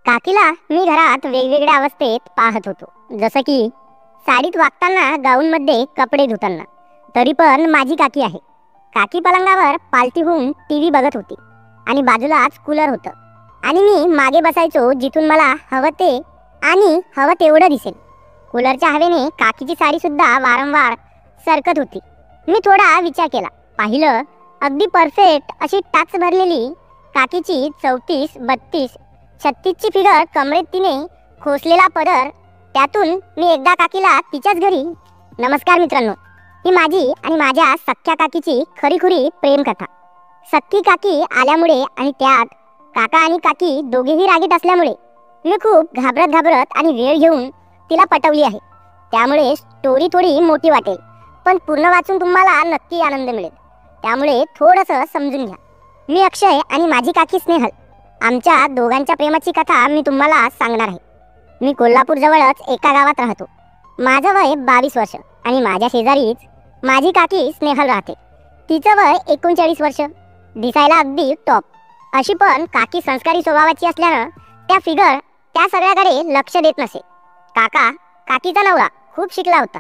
काकीला मी घरात वेगवेगळ्या अवस्थेत पाहत होतो, जसं की साडीत वागताना, गाऊनमध्ये कपडे धुताना. तरी पण माझी काकी आहे. काकी पलंगावर पालती होऊन टीव्ही बघत होती आणि बाजूलाच कूलर होतं आणि मी मागे बसायचो, जिथून मला हवं ते आणि हवं तेवढं दिसेल. कूलरच्या हवेने काकीची साडी सुद्धा वारंवार सरकत होती. मी थोडा विचार केला, पाहिलं अगदी परफेक्ट अशी टाच भरलेली काकीची 34, 32, 36ची फिगर, कमरेत तिने खोसलेला पदर. त्यातून मी एकदा काकीला तिच्याच घरी. नमस्कार मित्रांनो, ही माझी आणि माझ्या सख्ख्या काकीची खरीखुरी प्रेमकथा. सख्खी काकी आल्यामुळे आणि त्यात काका आणि काकी दोघेही रागीट असल्यामुळे मी खूप घाबरत आणि वेळ घेऊन तिला पटवली आहे. त्यामुळे स्टोरी थोडी मोठी वाटेल, पण पूर्ण वाचून तुम्हाला नक्की आनंद मिळेल. त्यामुळे थोडंसं समजून घ्या. मी अक्षय आणि माझी काकी स्नेहल, आमच्या दोघांच्या प्रेमाची कथा मी तुम्हाला सांगणार आहे. मी कोल्हापूर जवळच एका गावात राहतो. माझं वय 22 वर्ष आणि माझ्या शेजारीच माझी काकी स्नेहल राहते. तिचं वय 39 वर्ष. दिसायला अगदी टॉप अशी, पण काकी संस्कारी स्वभावाची असल्यानं त्या फिगर त्या सगळ्याकडे लक्ष देत नसे. काकीचा नवरा खूप शिकला होता,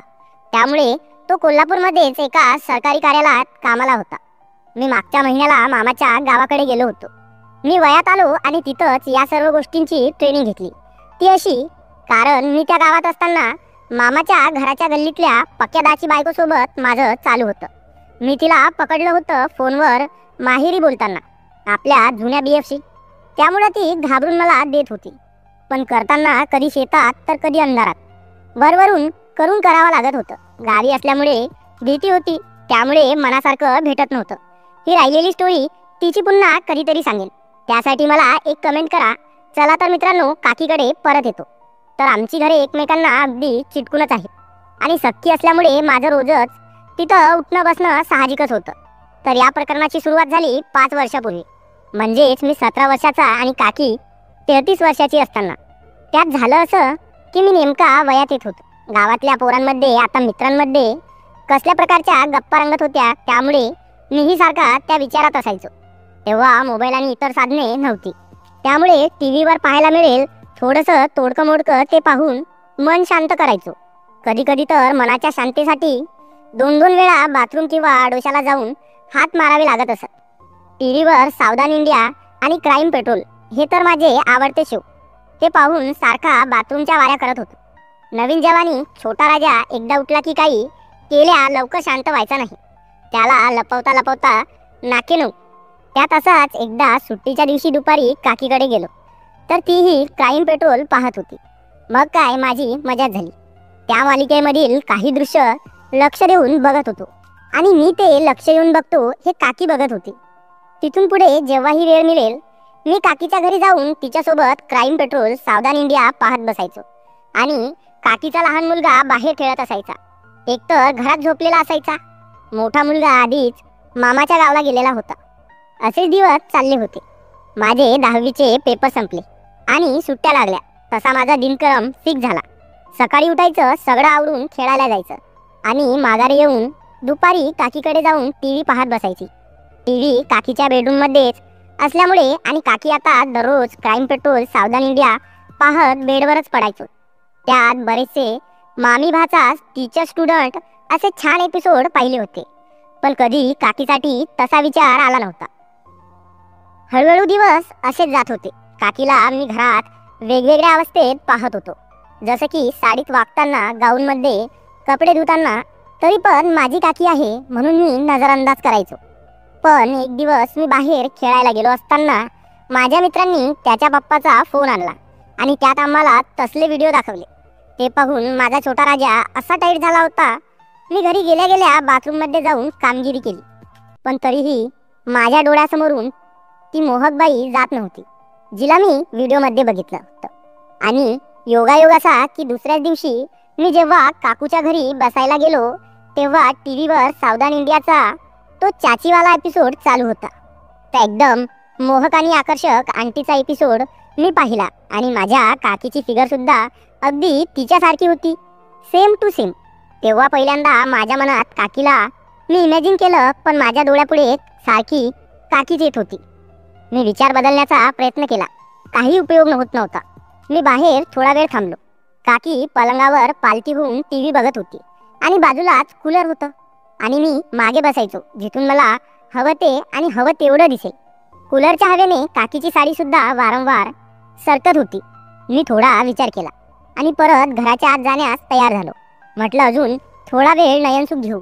त्यामुळे तो कोल्हापूरमध्येच एका सरकारी कार्यालयात कामाला होता. मी मागच्या महिन्याला मामाच्या गावाकडे गेलो होतो. मी वयात आलो आणि तिथंच या सर्व गोष्टींची ट्रेनिंग घेतली. ती अशी, कारण मी त्या गावात असताना मामाच्या घराच्या गल्लीतल्या पक्क्यादाची बायकोसोबत माझं चालू होतं. मी तिला पकडलं होतं फोनवर माहेरी बोलताना, आपल्या जुन्या BFशी. त्यामुळे ती घाबरून मला देत होती, पण करताना कधी शेतात तर कधी अंधारात. वरवरून करून करावं लागत होतं. गावी असल्यामुळे भीती होती, त्यामुळे मनासारखं भेटत नव्हतं. ही राहिलेली स्टोरी तिची पुन्हा कधीतरी सांगेन. त्यासाठी मला एक कमेंट करा. चला तर मित्रांनो, काकीकडे परत येतो. तर आमची घरे एकमेकांना अगदी चिटकूनच आहेत आणि सख्खी असल्यामुळे माझं रोजच तिथं उठणं बसणं साहजिकच होतं. तर या प्रकरणाची सुरुवात झाली 5 वर्षापूर्वी, म्हणजेच मी 17 वर्षाचा आणि काकी 33 वर्षाची असताना. त्यात झालं असं की मी नेमका वयात येत होतो. गावातल्या पोरांमध्ये, आता मित्रांमध्ये कसल्या प्रकारच्या गप्पा रंगत होत्या, त्यामुळे मीही सारखा त्या विचारात असायचो. तेव्हा मोबाईल आणि इतर साधने नव्हती, त्यामुळे टीव्हीवर पाहायला मिळेल थोडंसं तोडकं मोडकं ते पाहून मन शांत करायचो. कधी कधी तर मनाच्या शांतीसाठी 2-2 वेळा बाथरूम किंवा आडोशाला जाऊन हात मारावे लागत असत. टीव्हीवर सावधान इंडिया आणि क्राईम पेट्रोल हे तर माझे आवडते शो. ते पाहून सारखा बाथरूमच्या वाऱ्या करत होतो. नवीन जवानी छोटा राजा एकदा उठला की काही केल्या लवकर शांत व्हायचा नाही. त्याला लपवता लपवता नाके नऊ. त्यात असाच एकदा सुट्टीच्या दिवशी दुपारी काकीकडे गेलो, तर तीही क्राईम पेट्रोल पाहत होती. मग काय माझी मजाच झाली. त्या मालिकेमधील काही दृश्य लक्ष देऊन बघत होतो आणि मी ते लक्ष येऊन बघतो हे काकी बघत होती. तिथून पुढे जेव्हाही वेळ मिळेल मी काकीच्या घरी जाऊन तिच्यासोबत क्राईम पेट्रोल, सावधान इंडिया पाहत बसायचो आणि काकीचा लहान मुलगा बाहेर खेळत असायचा. एकतर घरात झोपलेला असायचा. मोठा मुलगा आधीच मामाच्या गावाला गेलेला होता. असेच दिवस चालले होते. माझे 10वीचे पेपर संपले आणि सुट्ट्या लागल्या. तसा माझा दिनक्रम फिक्स झाला. सकाळी उठायचं, सगळं आवरून खेळायला जायचं आणि माघारी येऊन दुपारी काकीकडे जाऊन टीव्ही पाहत बसायची. टीव्ही काकीच्या बेडरूममध्येच असल्यामुळे आणि काकी आता दररोज क्राईम पेट्रोल, सावधान इंडिया पाहत बेडवरच पडायचो. त्यात बरेचसे मामी भाचा, टीचर स्टुडंट असे छान एपिसोड पाहिले होते, पण कधी काकीसाठी तसा विचार आला नव्हता. हळूहळू दिवस असेच जात होते. काकीला मी घरात वेगवेगळ्या अवस्थेत पाहत होतो, जसं की साडीत वागताना, गाऊनमध्ये कपडे धुताना. तरी पण माझी काकी आहे म्हणून मी नजरअंदाज करायचो. पण एक दिवस मी बाहेर खेळायला गेलो असताना माझ्या मित्रांनी त्याच्या पप्पाचा फोन आणला आणि त्यात आम्हाला तसले व्हिडिओ दाखवले. ते पाहून माझा छोटा राजा असा टाईट झाला होता. मी घरी गेल्या गेल्या बाथरूममध्ये जाऊन कामगिरी केली, पण तरीही माझ्या डोळ्यासमोरून ती मोहक बाई जात नव्हती, जिला मी व्हिडिओमध्ये बघितलं होतं. आणि योगायोग असा की दुसऱ्याच दिवशी मी जेव्हा काकूच्या घरी बसायला गेलो, तेव्हा टीव्हीवर सावधान इंडियाचा तो चाचीवाला एपिसोड चालू होता. त्या एकदम मोहक आणि आकर्षक आंटीचा एपिसोड मी पाहिला आणि माझ्या काकीची फिगर सुद्धा अगदी तिच्यासारखी होती, सेम टू सेम. तेव्हा पहिल्यांदा माझ्या मनात काकीला मी इमॅजिन केलं, पण माझ्या डोळ्यापुढे सारखी काकीच येत होती. मी विचार बदलण्याचा प्रयत्न केला, काही उपयोग होत नव्हता. मी बाहेर थोडा वेळ थांबलो. काकी पलंगावर पालथी होऊन टीव्ही बघत होती आणि बाजूलाच कूलर होतं आणि मी मागे बसायचो, जिथून मला हवं ते आणि हवं तेवढं दिसेल. कूलरच्या हवेने काकीची साडी सुद्धा वारंवार सरकत होती. मी थोडा विचार केला आणि परत घराच्या आत जाण्यास तयार झालो. म्हटलं अजून थोडा वेळ नयनसुख घेऊ.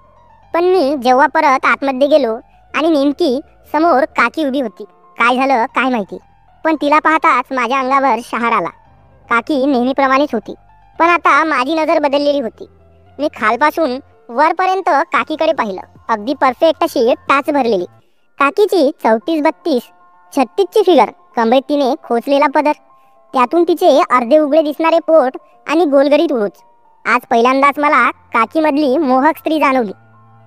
पण मी जेव्हा परत आतमध्ये गेलो आणि नेमकी समोर काकी उभी होती. काय झालं काय माहिती, पण तिला पाहताच माझ्या अंगावर शहार आला. काकी नेहमीप्रमाणेच होती, पण आता माझी नजर बदललेली होती. मी खालपासून वरपर्यंत काकीकडे पाहिलं. अगदी परफेक्ट अशी टाच भरलेली काकीची 34-32 36ची फिगर, कमरेत तिने खोचलेला पदर, त्यातून तिचे अर्धे उघडे दिसणारे पोट आणि गोलगरीत उंच. आज पहिल्यांदाच मला काकीमधली मोहक स्त्री जाणवली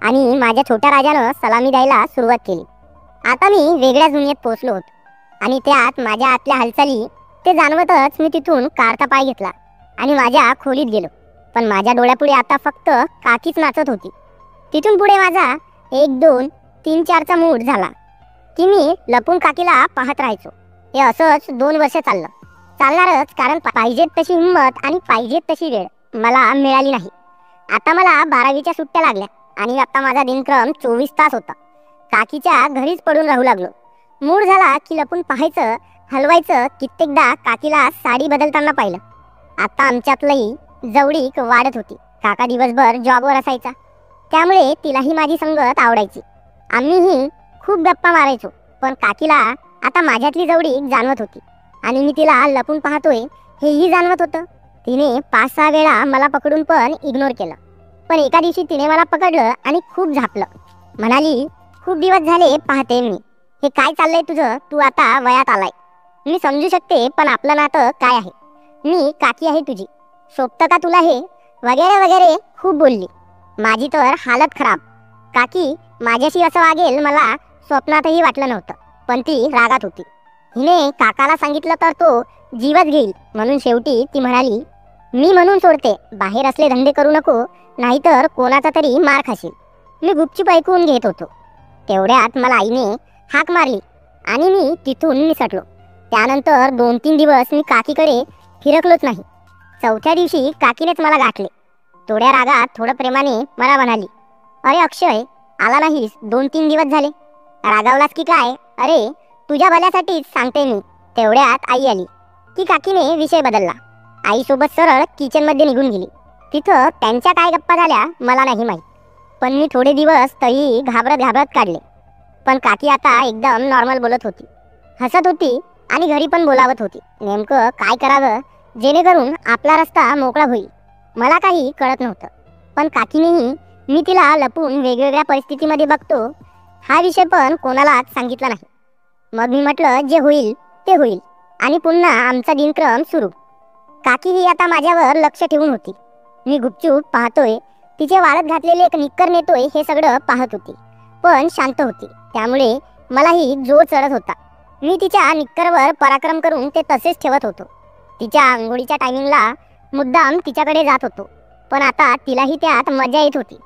आणि माझ्या छोट्या राजानं सलामी द्यायला सुरुवात केली. आता मी वेगळ्याच दुनियेत पोहोचलो होतो आणि त्यात माझ्या आतल्या हालचाली ते जाणवतच मी तिथून कारचा पाय घेतला आणि माझ्या खोलीत गेलो. पण माझ्या डोळ्यापुढे आता फक्त काकीच नाचत होती. तिथून पुढे माझा 1 2 3 4चा मूड झाला की मी लपून काकीला पाहत राहायचो. हे असंच 2 वर्ष चालणारच, कारण पाहिजेत तशी हिंमत आणि पाहिजेत तशी वेळ मला मिळाली नाही. आता मला 12वीच्या सुट्ट्या लागल्या आणि आता माझा दिनक्रम 24 तास होता. काकीच्या घरीच पडून राहू लागलो. मूड झाला की लपून पाहायचं, हलवायचं. कित्येकदा काकीला साडी बदलताना पाहिलं. आता आमच्यातलंही जवळीक वाढत होती. काका दिवसभर जॉबवर असायचा, त्यामुळे तिलाही माझी संगत आवडायची. आम्हीही खूप गप्पा मारायचो. पण काकीला आता माझ्यातली जवळीक जाणवत होती आणि मी तिला लपून पाहतोय हेही जाणवत होतं. तिने 5-6 वेळा मला पकडून पण इग्नोर केलं. पण एका दिवशी तिने मला पकडलं आणि खूप झापलं. म्हणाली, खूप दिवस झाले पाहते मी, हे काय चाललंय तुझं? तू आता वयात आलाय. मी समजू शकते, पण आपलं नातं काय आहे? मी काकी आहे तुझी, शोभतं का तुला हे? वगैरे वगैरे खूप बोलली. माझी तर हालत खराब. काकी माझ्याशी असं वागेल मला स्वप्नातही वाटलं नव्हतं. पण ती रागात होती. हिने काकाला सांगितलं तर तो जीवच घेईल. म्हणून शेवटी ती म्हणाली, मी म्हणून सोडते, बाहेर असले धंदे करू नको, नाहीतर कोणाचा तरी मार खाशील. मी गुपचूप ऐकून घेत होतो. तेवढ्यात मला आईने हाक मारली आणि मी तिथून निसटलो. त्यानंतर 2-3 दिवस मी काकीकडे फिरकलोच नाही. 4थ्या दिवशी काकीनेच मला गाठले. थोड्या रागात थोडं प्रेमाने मला म्हणाली, अरे अक्षय, आला नाहीस 2-3 दिवस झाले, रागावलास की काय? अरे तुझ्या भल्यासाठीच सांगते मी. तेवढ्यात आई आली की काकीने विषय बदलला. आईसोबत सरळ किचनमध्ये निघून गेली. तिथं त्यांच्या काय गप्पा झाल्या मला नाही माहीत, पण मी थोडे दिवस तरी घाबरत काढले. पण काकी आता एकदम नॉर्मल बोलत होती, हसत होती आणि घरी पण बोलावत होती. नेमकं काय करावं जेणेकरून आपला रस्ता मोकळा होईल मला काही कळत नव्हतं. पण काकीनेही मी तिला लपून वेगवेगळ्या परिस्थितीमध्ये बघतो हा विषय पण कोणालाच सांगितला नाही. मग मी म्हटलं, जे होईल ते होईल आणि पुन्हा आमचा दिनक्रम सुरू. काकी ही आता माझ्यावर लक्ष ठेवून होती. मी गुपचूप पाहतोय, तिचे वाळत घातलेले एक निक्कर नेतोय हे सगळं पाहत होती, पण शांत होती. त्यामुळे मलाही जोर चढत होता. मी तिच्या निक्करवर पराक्रम करून ते तसेच ठेवत होतो. तिच्या आंघोळीच्या टायमिंगला मुद्दाम तिच्याकडे जात होतो, पण आता तिलाही त्यात मजा येत होती.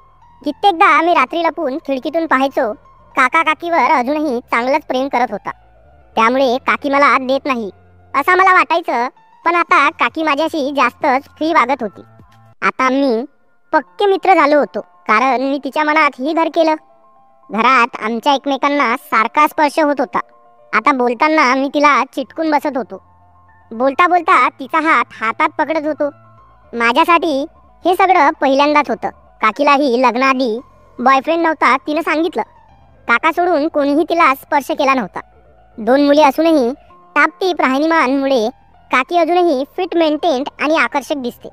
कित्येकदा मी रात्री लपून खिडकीतून पाहायचो. काका काकीवर अजूनही चांगलंच प्रेम करत होता, त्यामुळे काकी मला देत नाही असं मला वाटायचं. पण आता काकी माझ्याशी जास्तच फ्री वागत होती. आता मी पक्के मित्र झालो होतो, कारण मी तिच्या मनात ही घर केलं. घरात आमच्या एकमेकांना सारखा स्पर्श होत होता. आता बोलताना मी तिला चिटकून बसत होतो. बोलता बोलता तिचा हात हातात पकडत होतो. माझ्यासाठी हे सगळं पहिल्यांदाच होतं. काकीलाही लग्नाआधी बॉयफ्रेंड नव्हता, तिनं सांगितलं. काका सोडून कोणीही तिला स्पर्श केला नव्हता. 2 मुले असूनही टापटीप राहणीमानमुळे काकी अजूनही फिट, मेंटेन्ड आणि आकर्षक दिसते.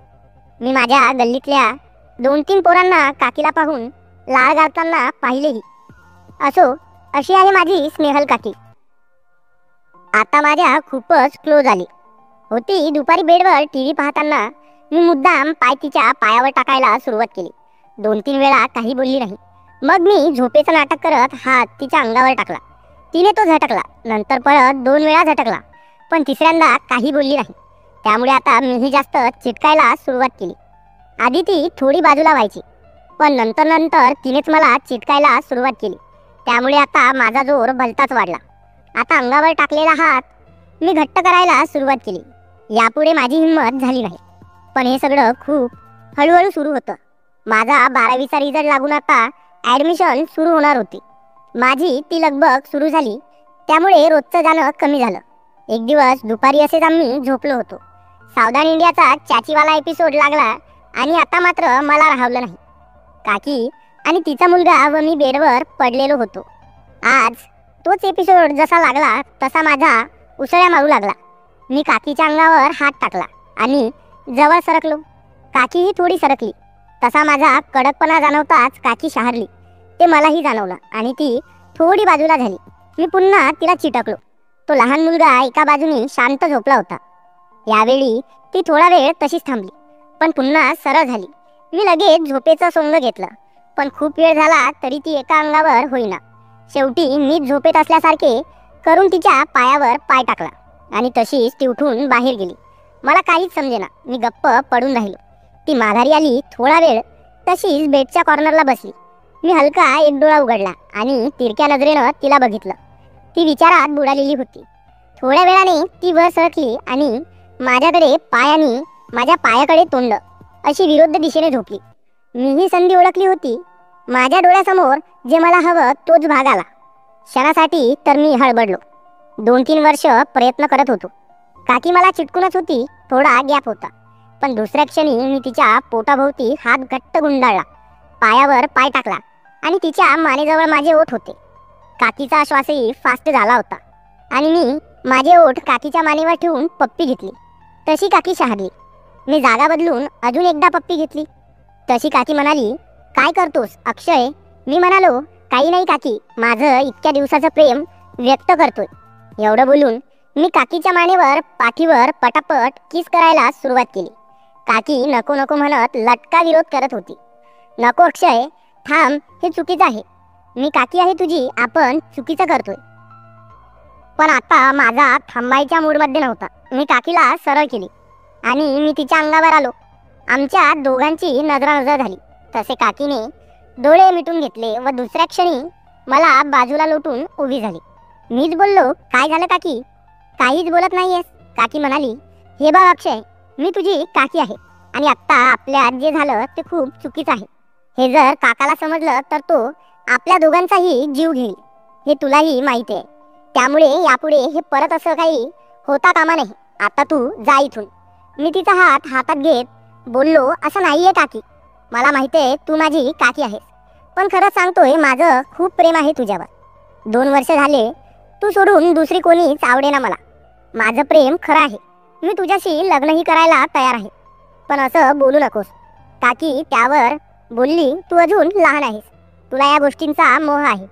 मी माझ्या गल्लीतल्या 2-3 पोरांना काकीला पाहून लाळ गाळताना पाहिलेही. असो, अशी आहे माझी स्नेहल काकी. आता माझ्या खूपच क्लोज आली होती. दुपारी बेडवर टीव्ही पाहताना मी मुद्दाम पाय तिच्या पायावर टाकायला सुरुवात केली. 2-3 वेळा काही बोलली नाही. मग मी झोपेचं नाटक करत हात तिच्या अंगावर टाकला. तिने तो झटकला. नंतर परत 2 वेळा झटकला, पण तिसऱ्यांदा काही बोलली नाही. त्यामुळे आता मीही जास्त चिटकायला सुरुवात केली. आधी ती थोडी बाजूला व्हायची, पण नंतर तिनेच मला चिटकायला सुरुवात केली. त्यामुळे आता माझा जोर भलताच वाढला. आता अंगावर टाकलेला हात मी घट्ट करायला सुरुवात केली. यापुढे माझी हिंमत झाली नाही. पण हे सगळं खूप हळूहळू सुरू होतं. माझा 12वीचा रिझल्ट लागून आता ॲडमिशन सुरू होणार होती. माझी ती लगबग सुरू झाली. त्यामुळे रोजचं जाणं कमी झालं. एक दिवस दुपारी असेच आम्ही झोपलो होतो. सावधान इंडियाचा चाचीवाला एपिसोड लागला आणि आता मात्र मला राहवलं नाही. काकी आणि तिचा मुलगा व मी बेडवर पडलेलो होतो. आज तोच एपिसोड जसा लागला तसा माझा उसळ्या मारू लागला. मी काकीच्या अंगावर हात टाकला आणि जवळ सरकलो. काकीही थोडी सरकली. तसा माझा कडकपणा जाणवताच काकी शहारली. ते मलाही जाणवलं आणि ती थोडी बाजूला झाली. मी पुन्हा तिला चिटकलो. तो लहान मुलगा एका बाजूने शांत झोपला होता. यावेळी ती थोडा वेळ तशीच थांबली, पण पुन्हा सरळ झाली. मी लगेच झोपेचं सोंग घेतलं, पण खूप वेळ झाला तरी ती एका अंगावर होईना. शेवटी मी झोपेत असल्यासारखे करून तिच्या पायावर पाय टाकला आणि तशीच ती उठून बाहेर गेली. मला काहीच समजेना. मी गप्प पडून राहिलो. ती माघारी आली. थोडा वेळ तशीच बेडच्या कॉर्नरला बसली. मी हलका एक डोळा उघडला आणि तिरक्या नजरेनं तिला बघितलं. ती विचारात बुडालेली होती. थोड्या वेळाने ती वर सरकली आणि माझ्याकडे पाय आणि माझ्या पायाकडे तोंड अशी विरुद्ध दिशेने झोपली. मीही संधी ओळखली होती. माझ्या डोळ्यासमोर जे मला हवं तोच भाग आला. क्षणासाठी तर मी हळबडलो. 2-3 वर्ष प्रयत्न करत होतो. काकी मला चिटकूनच होती. थोडा गॅप होता, पण दुसऱ्या क्षणी मी तिच्या पोटाभोवती हात घट्ट गुंडाळला, पायावर पाय टाकला आणि तिच्या मानेजवळ माझे ओठ होते. काकीचा श्वासही फास्ट झाला होता आणि मी माझे ओठ काकीच्या मानेवर ठेवून पप्पी घेतली. तशी काकी शहारली. मी जागा बदलून अजून एकदा पप्पी घेतली. तशी काकी म्हणाली, काय करतोस अक्षय? मी म्हणालो, काही नाही काकी, माझं इतक्या दिवसाचं प्रेम व्यक्त करतोय. एवढं बोलून मी काकीच्या मानेवर पाठीवर पटापट किस करायला सुरुवात केली. काकी नको नको म्हणत लटका विरोध करत होती. नको अक्षय, थांब, हे चुकीचं आहे. मी काकी आहे तुझी, आपण चुकीचं करतोय. पण आता माझा थांबायच्या मूडमध्ये नव्हता. मी काकीला सरळ केली आणि मी तिच्या अंगावर आलो. आमच्या दोघांची नजरानजर झाली. तसे काकीने डोळे मिटून घेतले व दुसऱ्या क्षणी मला बाजूला लोटून उभी झाली. मीच बोललो, काय झालं काकी? काहीच बोलत नाहीयेस. काकी म्हणाली, हे बघ अक्षय, मी तुझी काकी आहे आणि आत्ता आपल्यात जे झालं ते खूप चुकीचं आहे. हे जर काकाला समजलं तर तो आपल्या दोघांचाही जीव घेईल. हे तुलाही माहिती आहे. त्यामुळे यापुढे हे परत असं काही होता कामा नाही. आता तू जा इथून. मी तिचा हात हातात घेत बोललो, असं नाहीये काकी, मला माहिती आहे तू माझी काकी आहेस, पण खरंच सांगतोय, माझं खूप प्रेम आहे तुझ्यावर. 2 वर्ष झाले तू सोडून दुसरी कोणीच आवडेना मला. माझं प्रेम खरं आहे. मी तुझ्याशी लग्नही करायला तयार आहे. पण असं बोलू नकोस. काकी त्यावर बोलली, तू अजून लहान आहेस. तुला या गोष्टींचा मोह आहे.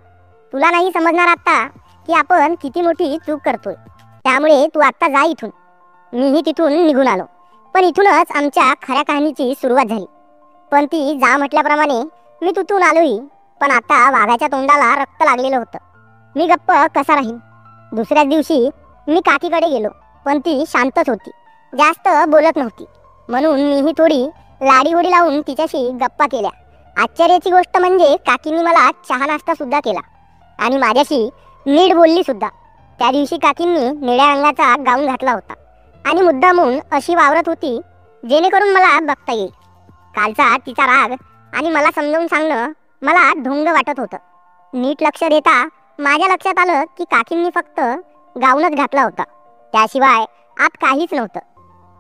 तुला नाही समजणार आता की आपण किती मोठी चूक करतोय. त्यामुळे तू आत्ता जा इथून. मीही तिथून निघून आलो. पण इथूनच आमच्या खऱ्या कहाणीची सुरुवात झाली. पण ती जा म्हटल्याप्रमाणे मी तिथून आलोही, पण आता वाघाच्या तोंडाला रक्त लागलेलं होतं. मी गप्प कसा राहीन. दुसऱ्याच दिवशी मी काकीकडे गेलो, पण ती शांतच होती, जास्त बोलत नव्हती. म्हणून मीही थोडी लाडीगोडी लावून तिच्याशी गप्पा केल्या. आश्चर्याची गोष्ट म्हणजे काकींनी मला चहा नाश्ता सुद्धा केला आणि माझ्याशी नीट बोलली सुद्धा. त्या दिवशी काकींनी निळ्या रंगाचा गाऊन घातला होता आणि मुद्दामून अशी वावरत होती जेणेकरून मला बघता येईल. कालचा तिचा राग आणि मला समजावून सांगणं मला ढोंग वाटत होतं. नीट लक्ष देता माझ्या लक्षात आलं की काकींनी फक्त गाऊनच घातला होता, त्याशिवाय आत काहीच नव्हतं.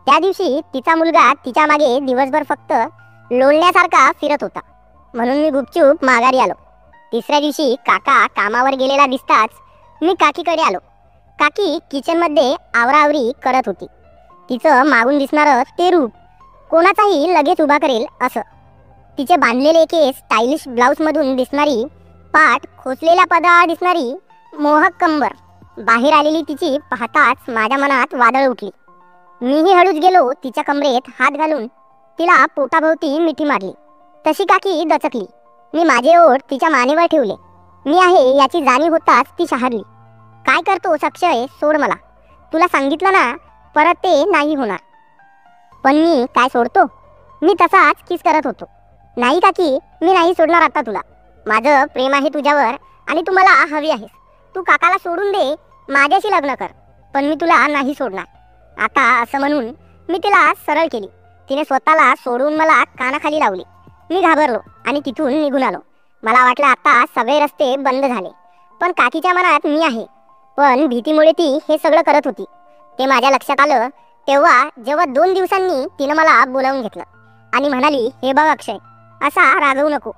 त्या दिवशी तिचा मुलगा तिच्या मागे दिवसभर फक्त लोळण्यासारखा फिरत होता, म्हणून मी गुपचूप माघारी आलो. तिसऱ्या दिवशी काका कामावर गेलेला दिसताच मी काकीकडे आलो. काकी किचनमध्ये आवराआवरी करत होती. तिचं मागून दिसणारं ते रूप कोणाचाही लगेच उभा करेल असं. तिचे बांधलेले केस, स्टायलिश ब्लाऊजमधून दिसणारी पाठ, खोचलेल्या पदरावर दिसणारी मोहक कंबर, बाहेर आलेली तिची पाहताच माझ्या मनात वादळ उठली. मीही हळूच गेलो. तिच्या कमरेत हात घालून तिला पोटाभोवती मिठी मारली. तशी काकी दचकली. मी माझे ओठ तिच्या मानेवर ठेवले. मी आहे याची जाणीव होताच ती शहारली. काय करतोस अक्षय? सोड मला. तुला सांगितलं ना, परत ते नाही होणार. पण मी काय सोडतो? मी तसाच किस करत होतो. नाही काकी, मी नाही सोडणार आता तुला. माझं प्रेम आहे तुझ्यावर आणि तू मला हवी आहेस. तू काकाला सोडून दे, माझ्याशी लग्न कर, पण मी तुला नाही सोडणार. आता असं म्हणून मी तिला सरळ केली. तिने स्वतःला सोडून मला कानाखाली लावली. मी घाबरलो आणि तिथून निघून आलो. मला वाटलं आता सगळे रस्ते बंद झाले. पण काकीच्या मनात मी आहे. पण भीतीमुळे ती हे सगळं करत होती ते माझ्या लक्षात आलं जेव्हा 2 दिवसांनी तिनं मला बोलावून घेतलं आणि म्हणाली, हे बघ अक्षय, असा रागवू नको.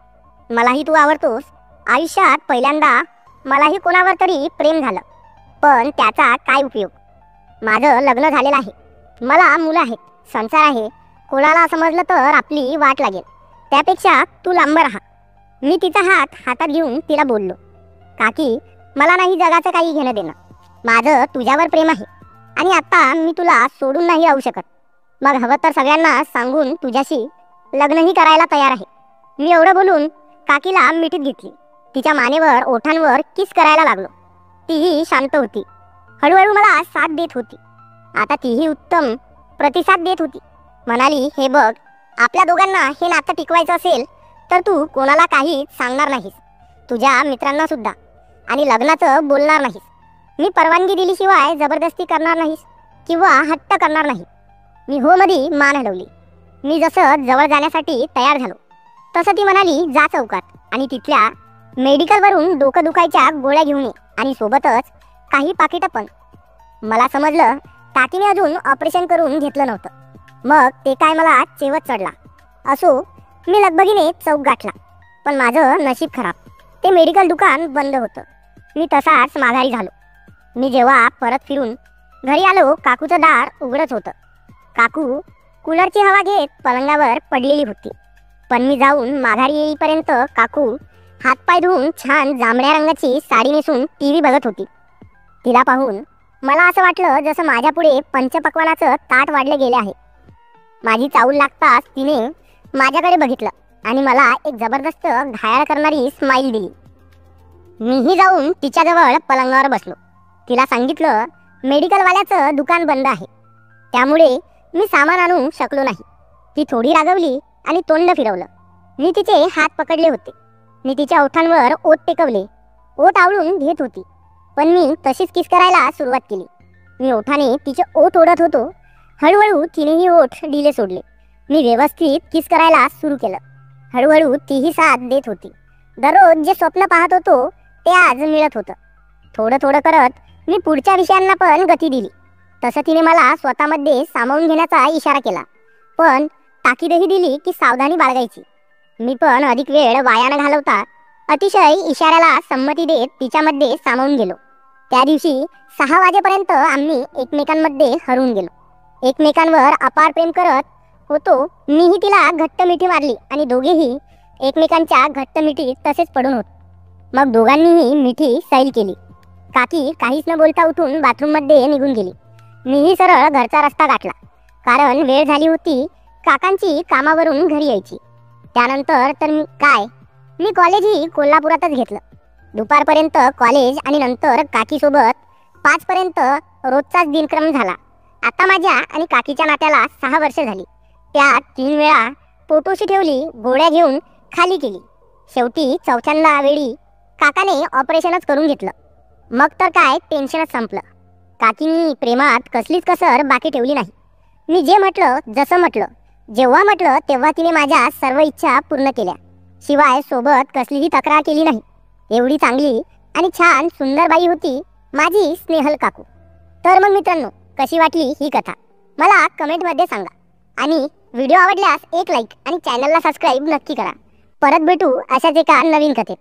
मलाही तू आवडतोस. आयुष्यात पहिल्यांदा मलाही कोणावर तरी प्रेम झालं. पण त्याचा काय उपयोग? माझं लग्न झालेलं आहे. मला मुलं आहेत, संसार आहे. कोणाला समजलं तर आपली वाट लागेल. त्यापेक्षा तू लांब राहा. मी तिचा हात हातात घेऊन तिला बोललो, काकी, मला नाही जगाचं काही घेणं देणं. माझं तुझ्यावर प्रेम आहे आणि आता मी तुला सोडून नाही राहू शकत. मग हवं तर सगळ्यांना सांगून तुझ्याशी लग्नही करायला तयार आहे. मी एवढं बोलून काकीला मिठीत घेतली. तिच्या मानेवर ओठांवर किस करायला लागलो. तीही शांत होती. हळूहळू मला साथ देत होती. आता तीही उत्तम प्रतिसाद देत होती. म्हणाली, हे बघ, आपल्या दोघांना हे नातं टिकवायचं असेल तर तू कोणाला काही सांगणार नाहीस, तुझ्या मित्रांना सुद्धा, आणि लग्नाचं बोलणार नाहीस. मी परवानगी दिल्याशिवाय जबरदस्ती करणार नाहीस किंवा हट्ट करणार नाही. मी हो मध्ये मान हलवली. मी जसं जवळ जाण्यासाठी तयार झालो तसं ती म्हणाली, जा चौकात आणि तिथल्या मेडिकलवरून डोकं दुखायच्या गोळ्या घेऊन ये आणि सोबतच काही पाकिटं पण. मला समजलं काकीने अजून ऑपरेशन करून घेतलं नव्हतं. मग ते काय मला चेवत चढला. असो, मी लगबगीने चौक गाठला. पण माझं नशीब खराब. ते मेडिकल दुकान बंद होतं. मी तसाच माघारी झालो. मी जेव्हा परत फिरून घरी आलो, काकूचं दार उघडच होतं. काकू कूलरची हवा घेत पलंगावर पडलेली होती. पण मी जाऊन माघारी येईपर्यंत काकू हातपाय धुवून छान जांभळ्या रंगाची साडी नेसून टीव्ही बघत होती. तिला पाहून मला असं वाटलं जसं माझ्यापुढे पंचपक्वानाचं ताट वाढलं गेले आहे. माझी चाऊल लागताच तिने माझ्याकडे बघितलं आणि मला एक जबरदस्त घायाळ करणारी स्माईल दिली. मीही जाऊन तिच्याजवळ पलंगावर बसलो. तिला सांगितलं, मेडिकलवाल्याचं दुकान बंद आहे, त्यामुळे मी सामान आणू शकलो नाही. ती थोडी रागवली आणि तोंड फिरवलं. मी तिचे हात पकडले होते. मी तिच्या ओठांवर ओठ टेकवले. ओठ आवळून घेत होती, पण मी तशीच किस करायला सुरुवात केली. मी ओठाने तिचे ओठ ओढत होतो. हळूहळू तिनेही ओठ डिले सोडले. मी व्यवस्थित किस करायला सुरू केलं. हळूहळू तीही साथ देत होती. दररोज जे स्वप्न पाहत होतो ते आज मिळत होतं. थोडं थोडं करत मी पुढच्या विषयांना पण गती दिली. तसं तिने मला स्वतःमध्ये सामावून घेण्याचा इशारा केला, पण ताकीदही दिली की सावधानी बाळगायची. मी पण अधिक वेळ वाया न घालवता अतिशय इशाऱ्याला संमती देत तिच्यामध्ये सामावून गेलो. त्या दिवशी 6 वाजेपर्यंत आम्ही एकमेकांमध्ये हरवून गेलो. एकमेकांवर अपार प्रेम करत होतो. मीही तिला घट्ट मिठी मारली आणि दोघेही एकमेकांच्या घट्ट मिठीत तसेच पडून होतो. मग दोघांनीही मिठी सैल केली. काकी काहीच न बोलता उठून बाथरूममध्ये निघून गेली. मीही सरळ घरचा रस्ता गाठला, कारण वेळ झाली होती काकांची कामावरून घरी यायची. त्यानंतर तर मी कॉलेजही कोल्हापुरातच घेतलं. दुपारपर्यंत कॉलेज आणि नंतर काकीसोबत 5 पर्यंत रोजचाच दिनक्रम झाला. आता माझ्या आणि काकीच्या नात्याला 6 वर्ष झाली. त्यात 3 वेळा पोटोशी ठेवली, गोळ्या घेऊन खाली केली. शेवटी 4थ्यांदा वेळी काकाने ऑपरेशनच करून घेतलं. मग तर काय टेन्शनच संपलं. काकीनी प्रेमात कसलीच कसर बाकी ठेवली नाही. मी जे म्हटलं, जसं म्हटलं, जेव्हा म्हटलं तेव्हा तिने माझ्या सर्व इच्छा पूर्ण केल्या. शिवाय सोबत कसलीही तक्रार केली नाही. एवढी चांगली आणि छान सुंदर बाई होती माझी स्नेहल काकू. तर मग मित्रांनो, कशी वाटली ही कथा मला कमेंटमध्ये सांगा. आणि व्हिडिओ आवडल्यास एक लाईक आणि चॅनलला सबस्क्राईब नक्की करा. परत भेटू अशाच एका नवीन कथेत.